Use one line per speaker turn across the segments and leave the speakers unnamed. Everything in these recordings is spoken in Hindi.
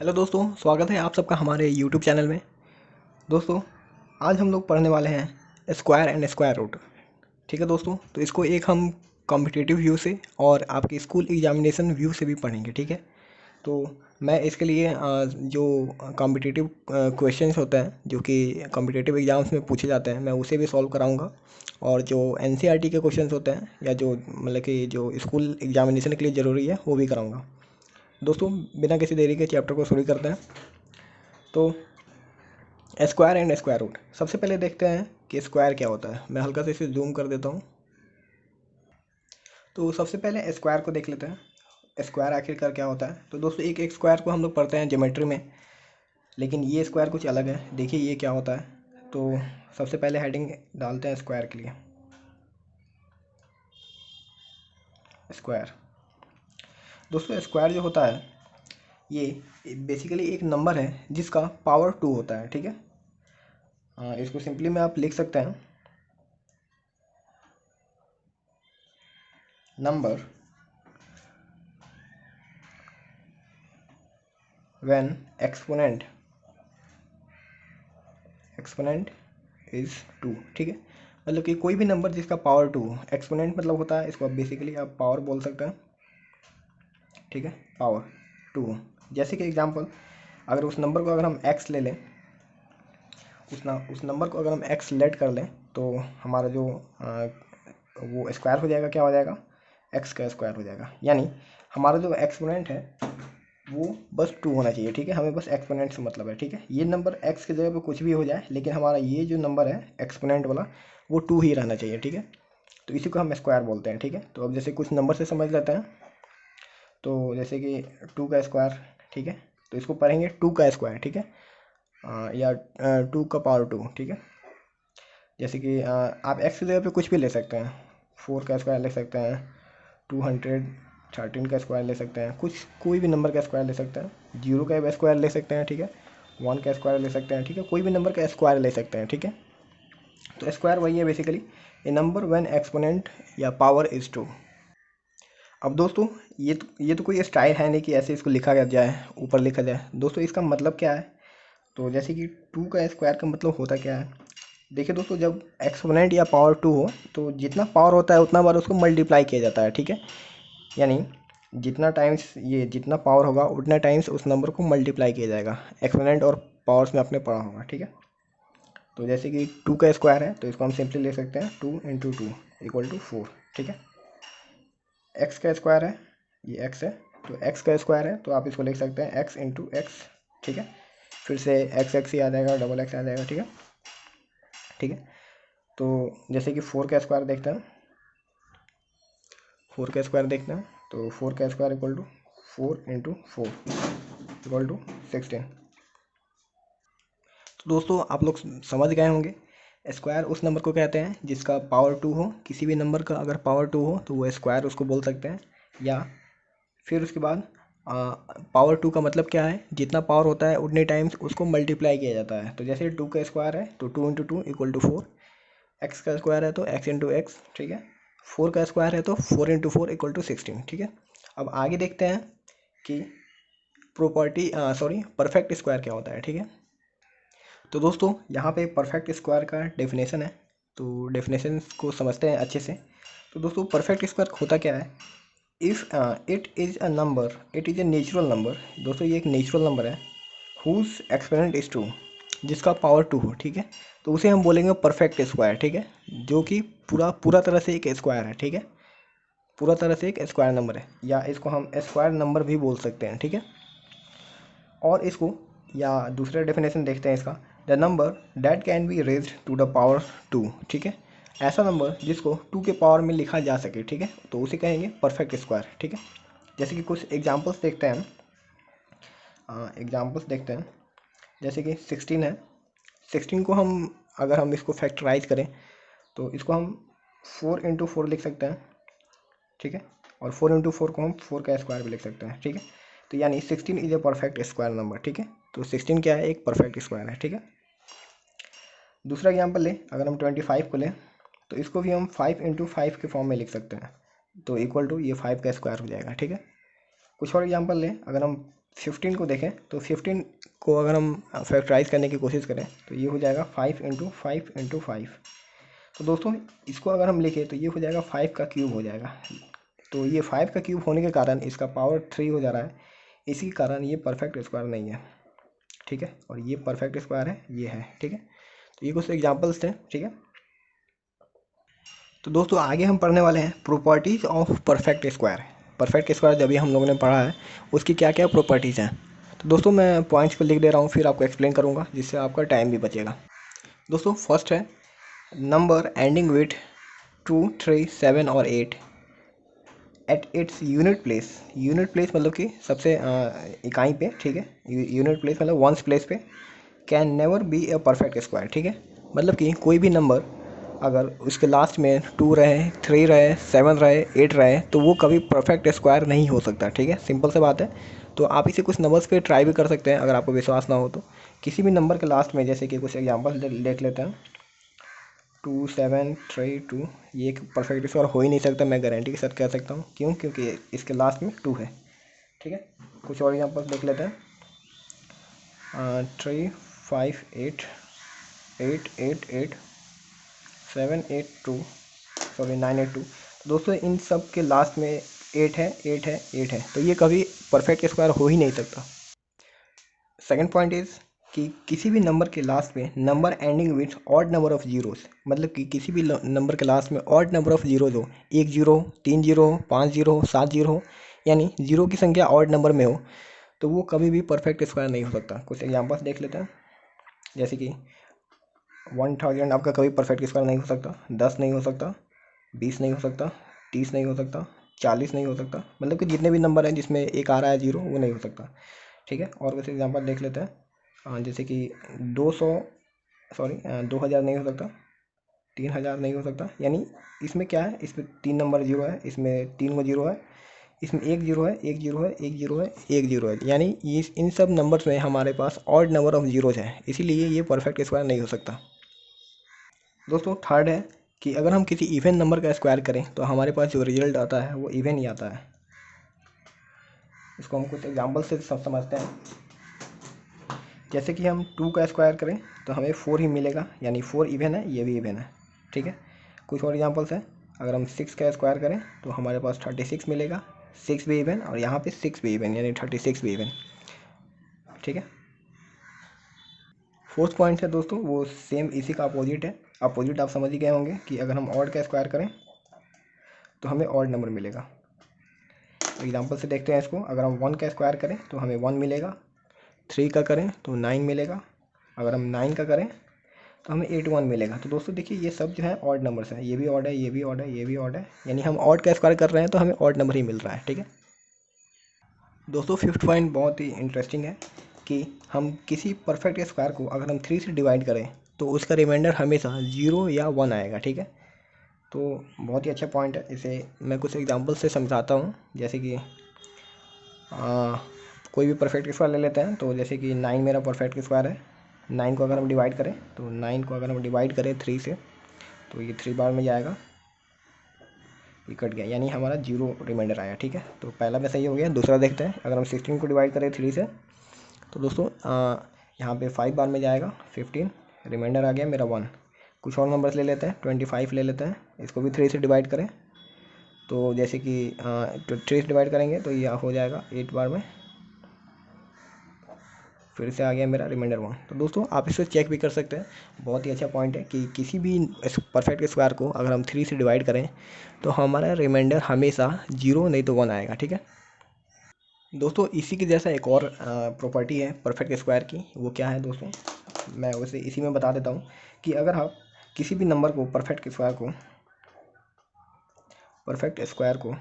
हेलो दोस्तों, स्वागत है आप सबका हमारे यूट्यूब चैनल में। दोस्तों, आज हम लोग पढ़ने वाले हैं स्क्वायर एंड स्क्वायर रूट। ठीक है दोस्तों, तो इसको एक हम कॉम्पिटिटिव व्यू से और आपके स्कूल एग्जामिनेशन व्यू से भी पढ़ेंगे। ठीक है, तो मैं इसके लिए जो कॉम्पिटिटिव क्वेश्चंस होते हैं जो कि कॉम्पिटिटिव एग्जाम्स में पूछे जाते हैं, मैं उसे भी सॉल्व कराऊंगा। और जो एनसीईआरटी के क्वेश्चंस होते हैं या जो मतलब कि जो स्कूल एग्जामिनेशन के लिए ज़रूरी है वो भी कराऊंगा। दोस्तों, बिना किसी देरी के चैप्टर को शुरू करते हैं। तो स्क्वायर एंड स्क्वायर रूट, सबसे पहले देखते हैं कि स्क्वायर क्या होता है। मैं हल्का से इसे जूम कर देता हूँ। तो सबसे पहले स्क्वायर को देख लेते हैं, स्क्वायर आखिरकार क्या होता है। तो दोस्तों, एक एक स्क्वायर को हम लोग पढ़ते हैं ज्योमेट्री में, लेकिन ये स्क्वायर कुछ अलग है। देखिए ये क्या होता है। तो सबसे पहले हेडिंग डालते हैं स्क्वायर के लिए। स्क्वायर, दोस्तों स्क्वायर जो होता है ये बेसिकली एक नंबर है जिसका पावर 2 होता है। ठीक है, इसको सिंपली में आप लिख सकते हैं नंबर when exponent इज 2। ठीक है, मतलब कि कोई भी नंबर जिसका पावर 2, एक्सपोनेंट मतलब होता है, इसको आप बेसिकली आप पावर बोल सकते हैं। ठीक है, पावर 2। जैसे कि एग्जांपल, अगर उस नंबर को अगर हम x ले लें, उस नंबर को अगर हम x लेट कर लें, तो हमारा जो वो स्क्वायर हो जाएगा, क्या हो जाएगा, x का स्क्वायर हो जाएगा। यानी हमारा जो एक्सपोनेंट है वो बस 2 होना चाहिए। ठीक है, हमें बस एक्सपोनेंट से मतलब है। ठीक है, ये नंबर x की जगह पे कुछ भी हो जाए, लेकिन हमारा ये जो नंबर है एक्सपोनेंट वाला वो 2 ही रहना चाहिए। ठीक है, तो इसी को हम स्क्वायर बोलते हैं। ठीक है, तो अब जैसे कुछ नंबर से समझ लेते हैं। तो जैसे कि 2 का स्क्वायर, ठीक है, तो इसको पढ़ेंगे 2 का स्क्वायर। ठीक है, या 2 का पावर 2। ठीक है, जैसे कि आप x की जगह पे कुछ भी ले सकते हैं। 4 का स्क्वायर ले सकते हैं, 213 का स्क्वायर ले सकते हैं, कुछ कोई भी नंबर का स्क्वायर ले सकते हैं। 0 का स्क्वायर ले सकते हैं। ठीक है, 1 का स्क्वायर ले सकते हैं। ठीक है, कोई भी नंबर का स्क्वायर ले सकते हैं। ठीक है, तो स्क्वायर वही है basically, A number when exponent या पावर इज 2। अब दोस्तों, ये तो कोई स्टाइल है नहीं कि ऐसे इसको लिखा जाए, ऊपर लिखा जाए। दोस्तों, इसका मतलब क्या है। तो जैसे कि 2 का स्क्वायर का मतलब होता क्या है। देखिए दोस्तों, जब एक्सपोनेंट या पावर 2 हो तो जितना पावर होता है उतना बार उसको मल्टीप्लाई किया जाता है। ठीक है, यानी जितना टाइम्स ये जितना पावर होगा उतना टाइम्स उस नंबर को मल्टीप्लाई किया जाएगा। एक्सपोनेंट और पावर्स में आपने पढ़ा होगा। ठीक है, तो जैसे कि 2 का स्क्वायर है तो इसको हम सिंपली ले सकते हैं 2 इंटू 2 इक्वल टू 4। ठीक है, एक्स का स्क्वायर है, ये एक्स है, तो एक्स का स्क्वायर है तो आप इसको लिख सकते हैं एक्स इंटू एक्स। ठीक है, फिर से एक्स एक्स ही आ जाएगा, डबल एक्स आ जाएगा। ठीक है, ठीक है, तो जैसे कि 4 का स्क्वायर देखते हैं, 4 का स्क्वायर देखते हैं, तो 4 का square equal to 4 into 4 equal to 16। तो दोस्तों, आप लोग समझ गए होंगे, स्क्वायर उस नंबर को कहते हैं जिसका पावर 2 हो। किसी भी नंबर का अगर पावर 2 हो तो वो स्क्वायर उसको बोल सकते हैं। या फिर उसके बाद पावर 2 का मतलब क्या है, जितना पावर होता है उतने टाइम्स उसको मल्टीप्लाई किया जाता है। तो जैसे 2 का स्क्वायर है तो 2 इंटू 2 इक्वल टू 4, एक्स का स्क्वायर है तो एक्स इंटू एक्स। ठीक है, 4 का स्क्वायर है तो 4 इंटू 4 इक्वल टू 16। ठीक है, अब आगे देखते हैं कि प्रॉपर्टी सॉरी परफेक्ट स्क्वायर क्या होता है। ठीक है, तो दोस्तों यहाँ पे परफेक्ट स्क्वायर का डेफिनेशन है, तो डेफिनेशन को समझते हैं अच्छे से। तो दोस्तों, परफेक्ट स्क्वायर होता क्या है। If it is a number, it is a natural number. दोस्तों, ये एक नेचुरल नंबर है हुज एक्सपोनेंट इज 2, जिसका पावर 2 हो। ठीक है, तो उसे हम बोलेंगे परफेक्ट स्क्वायर। ठीक है, जो कि पूरा पूरा तरह से एक स्क्वायर है। ठीक है, पूरा तरह से एक स्क्वायर नंबर है, या इसको हम स्क्वायर नंबर भी बोल सकते हैं। ठीक है, और इसको या दूसरा डेफिनेशन देखते हैं इसका, the number that can be raised to the power 2। ठीक है, ऐसा नंबर जिसको 2 के पावर में लिखा जा सके। ठीक है, तो उसे कहेंगे परफेक्ट स्क्वायर। ठीक है, जैसे कि कुछ एग्जांपल्स देखते हैं, एग्जांपल्स देखते हैं। जैसे कि 16 है, 16 को हम अगर हम इसको फैक्टराइज करें तो इसको हम 4 इंटू 4 लिख सकते हैं। ठीक है, और 4 इंटू 4 को हम 4 का स्क्वायर भी लिख सकते हैं। ठीक है, तो यानी 16 is a perfect square number. ठीक है, तो 16 क्या है, एक परफेक्ट स्क्वायर है। ठीक है, दूसरा एग्जाम्पल लें, अगर हम 25 को लें तो इसको भी हम 5 इंटू 5 के फॉर्म में लिख सकते हैं, तो इक्वल टू ये 5 का स्क्वायर हो जाएगा। ठीक है, कुछ और एग्जाम्पल लें, अगर हम 15 को देखें तो 15 को अगर हम फैक्टराइज करने की कोशिश करें तो ये हो जाएगा 5 × 5 × 5। तो दोस्तों इसको अगर हम लिखें तो ये हो जाएगा 5 का क्यूब हो जाएगा। तो ये 5 का क्यूब होने के कारण इसका पावर 3 हो जा रहा है, इसी कारण ये परफेक्ट स्क्वायर नहीं है, ठीक है। और ये परफेक्ट स्क्वायर है, ये है, ठीक है। तो ये कुछ एग्जांपल्स थे, ठीक है। तो दोस्तों आगे हम पढ़ने वाले हैं properties of perfect square. Perfect square जब भी हम लोगों ने पढ़ा है उसकी क्या क्या प्रॉपर्टीज़ हैं। तो दोस्तों मैं पॉइंट्स पर लिख दे रहा हूँ, फिर आपको एक्सप्लेन करूँगा, जिससे आपका टाइम भी बचेगा। दोस्तों फर्स्ट है नंबर एंडिंग विथ 2, 3, 7 और 8 at its unit place. Unit place मतलब कि सबसे इकाई पे, ठीक है। यूनिट प्लेस मतलब वंस प्लेस पे can never be a perfect square, ठीक है। मतलब कि कोई भी नंबर अगर उसके लास्ट में 2 रहे, 3 रहे, 7 रहे, 8 रहे तो वो कभी परफेक्ट स्क्वायर नहीं हो सकता, ठीक है। सिंपल सी बात है। तो आप इसे कुछ नंबर्स पे ट्राई भी कर सकते हैं अगर आपको विश्वास ना हो तो। किसी भी नंबर के लास्ट में, जैसे कि कुछ एग्जांपल देख लेते हैं, 2, 7, 3, 2, ये एक परफेक्ट स्क्वायर हो ही नहीं सकता, मैं गारंटी के साथ कह सकता हूँ। क्यों? क्योंकि इसके लास्ट में 2 है, ठीक है। कुछ और एग्जांपल देख लेते हैं, 3, 5, 8, 8, 8, 8, 7, 8, 2, सॉरी 9, 8, 2। दोस्तों इन सब के लास्ट में 8 है, 8 है, 8 है, तो ये कभी परफेक्ट स्क्वायर हो ही नहीं सकता। सेकंड पॉइंट इज़ कि किसी भी नंबर के लास्ट में number ending with odd number of zeros, मतलब कि किसी भी नंबर के लास्ट में ऑड नंबर ऑफ जीरोज हो, 1 जीरो, 3 जीरो, 5 जीरो, 7 जीरो, यानी जीरो की संख्या ऑड नंबर में हो, तो वो कभी भी परफेक्ट स्क्वायर नहीं हो सकता। कुछ एग्जांपल्स देख लेते हैं, जैसे कि 1000 आपका कभी परफेक्ट स्क्वायर नहीं हो सकता, 10 नहीं हो सकता, 20 नहीं हो सकता, 30 नहीं हो सकता, 40 नहीं हो सकता, मतलब कि जितने भी नंबर हैं जिसमें एक आ रहा है जीरो, वो नहीं हो सकता, ठीक है। और कुछ एग्जांपल देख लेते हैं, जैसे कि 200, सॉरी 2000 नहीं हो सकता, 3000 नहीं हो सकता, यानी इसमें क्या है, इसमें 3 नंबर जीरो है, इसमें 3 को जीरो है, इसमें 1 जीरो है, 1 जीरो है, 1 जीरो है, 1 जीरो है, यानी ये इन सब नंबर्स में हमारे पास ऑड नंबर ऑफ जीरोज है, इसीलिए ये परफेक्ट स्क्वायर नहीं हो सकता। दोस्तों थर्ड है कि अगर हम किसी इवन नंबर का स्क्वायर करें तो हमारे पास जो रिजल्ट आता है वो इवन ही आता है। इसको हम कुछ एग्जांपल से सब समझते हैं। जैसे कि हम 2 का स्क्वायर करें तो हमें 4 ही मिलेगा, यानी 4 इवन है, ये भी इवन है, ठीक है। कुछ और एग्जांपल्स हैं, अगर हम 6 का स्क्वायर करें तो हमारे पास 36 मिलेगा, 6 भी इवन और यहाँ पे 6 भी इवन, यानी 36 भी इवन, ठीक है। फोर्थ पॉइंट है दोस्तों वो सेम इसी का अपोजिट है। अपोजिट आप समझ ही गए होंगे कि अगर हम ऑड का स्क्वायर करें तो हमें ऑड नंबर मिलेगा। एग्जांपल से देखते हैं इसको, अगर हम 1 का स्क्वायर करें तो हमें 1 मिलेगा, 3 का करें तो 9 मिलेगा, अगर हम 9 का करें तो हमें 81 मिलेगा। तो दोस्तों देखिए ये सब जो है ऑड नंबर्स हैं, ये भी ऑड है, ये भी ऑड है, ये भी ऑड है, यानी हम ऑड का स्क्वायर कर रहे हैं तो हमें ऑड नंबर ही मिल रहा है, ठीक है। दोस्तों फिफ्थ पॉइंट बहुत ही इंटरेस्टिंग है कि हम किसी परफेक्ट स्क्वायर को अगर हम 3 से डिवाइड करें तो उसका रिमाइंडर हमेशा 0 या 1 आएगा, ठीक है। तो बहुत ही अच्छा पॉइंट है, इसे मैं कुछ एग्जांपल से समझाता हूँ। जैसे कि कोई भी परफेक्ट स्क्वायर ले लेते हैं, तो जैसे कि 9 मेरा परफेक्ट स्क्वायर है। 9 को अगर हम डिवाइड करें तो 9 को अगर हम डिवाइड करें 3 से तो ये 3 बार में जाएगा, ये कट गया, यानी हमारा 0 रिमाइंडर आया, ठीक है। तो पहला में सही हो गया। दूसरा देखते हैं, अगर हम 16 को डिवाइड करें 3 से तो दोस्तों यहाँ पे 5 बार में जाएगा, 15 रिमाइंडर आ गया मेरा 1। कुछ और नंबर्स ले लेते हैं, 25 ले लेते हैं, इसको भी 3 से डिवाइड करें तो जैसे कि 3 से डिवाइड करेंगे तो यह हो जाएगा 8 बार में, फिर से आ गया मेरा रिमाइंडर 1। तो दोस्तों आप इसे चेक भी कर सकते हैं। बहुत ही अच्छा पॉइंट है कि किसी भी परफेक्ट स्क्वायर को अगर हम 3 से डिवाइड करें तो हमारा रिमाइंडर हमेशा 0 नहीं तो 1 आएगा, ठीक है। दोस्तों इसी की जैसा एक और प्रॉपर्टी है परफेक्ट स्क्वायर की, वो क्या है दोस्तों, मैं उसे इसी में बता देता हूँ कि अगर आप किसी भी नंबर को परफेक्ट स्क्वायर को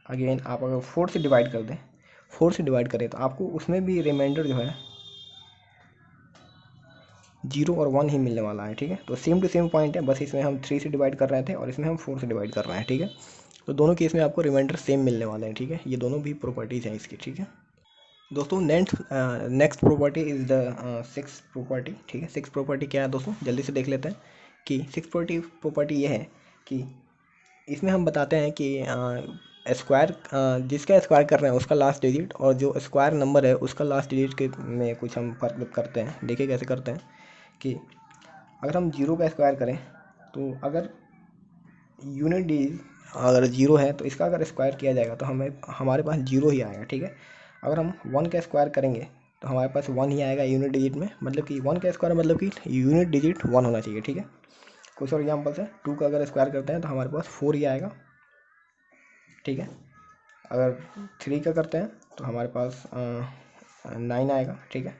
अगेन आप अगर 4 से डिवाइड कर दें, 4 से डिवाइड करें तो आपको उसमें भी रिमाइंडर जो है 0 और 1 ही मिलने वाला है, ठीक है। तो सेम टू सेम पॉइंट है, बस इसमें हम 3 से डिवाइड कर रहे थे और इसमें हम 4 से डिवाइड कर रहे हैं, ठीक है। तो दोनों केस में आपको रिमाइंडर सेम मिलने वाले हैं, ठीक है। ये दोनों भी प्रॉपर्टीज़ हैं इसकी, ठीक है। दोस्तों next property is the six property, ठीक है। सिक्स प्रॉपर्टी क्या है दोस्तों, जल्दी से देख लेते हैं कि सिक्स प्रॉपर्टी ये है कि इसमें हम बताते हैं कि स्क्वायर जिसका स्क्वायर कर रहे हैं उसका लास्ट डिजिट और जो स्क्वायर नंबर है उसका लास्ट डिजिट के में कुछ हम फर्क करते हैं। देखिए कैसे करते हैं कि अगर हम 0 का स्क्वायर करें तो अगर यूनिट डिजिट अगर 0 है तो इसका अगर स्क्वायर किया जाएगा तो हमें हमारे पास 0 ही आएगा, ठीक है। अगर हम 1 का स्क्वायर करेंगे तो हमारे पास 1 ही आएगा यूनिट डिजिट में, मतलब कि 1 का स्क्वायर मतलब कि यूनिट डिजिट 1 होना चाहिए, ठीक है। कुछ और एग्जाम्पल्स है, 2 का अगर स्क्वायर करते हैं तो हमारे पास 4 ही आएगा, ठीक है। अगर 3 का करते हैं तो हमारे पास 9 आएगा, ठीक है।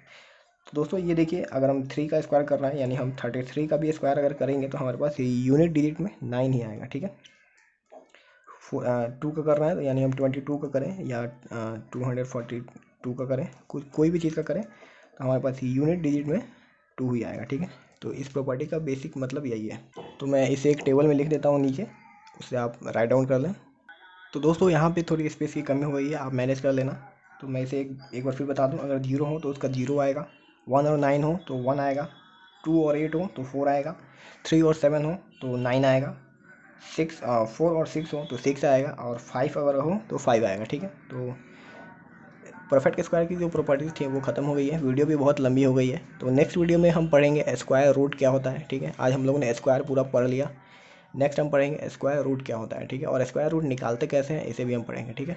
तो दोस्तों ये देखिए अगर हम 3 का स्क्वायर कर रहे हैं यानी हम 33 का भी स्क्वायर अगर करेंगे तो हमारे पास यूनिट डिजिट में 9 ही आएगा, ठीक है। 2 का कर रहे हैं तो यानी हम 22 का करें या 242 का करें, कोई भी चीज़ का करें तो हमारे पास यूनिट डिजिट में 2 ही आएगा, ठीक है। तो इस प्रॉपर्टी का बेसिक मतलब यही है। तो मैं इसे एक टेबल में लिख देता हूँ नीचे, उससे आप राइट डाउन कर लें। तो दोस्तों यहाँ पे थोड़ी स्पेस की कमी हो गई है, आप मैनेज कर लेना। तो मैं इसे एक बार फिर बता दूँ, अगर 0 हो तो उसका 0 आएगा, 1 और 9 हो तो 1 आएगा, 2 और 8 हो तो 4 आएगा, 3 और 7 हो तो 9 आएगा, 4 और 6 हो तो 6 आएगा और 5 अगर हो तो 5 आएगा, ठीक है। तो परफेक्ट स्क्वायर की जो प्रॉपर्टीज थी वो खत्म हो गई है। वीडियो भी बहुत लंबी हो गई है, तो नेक्स्ट वीडियो में हम पढ़ेंगे स्क्वायर रूट क्या होता है, ठीक है। आज हम लोगों ने स्क्वायर पूरा पढ़ लिया, नेक्स्ट हम पढ़ेंगे स्क्वायर रूट क्या होता है, ठीक है। और स्क्वायर रूट निकालते कैसे हैं इसे भी हम पढ़ेंगे, ठीक है।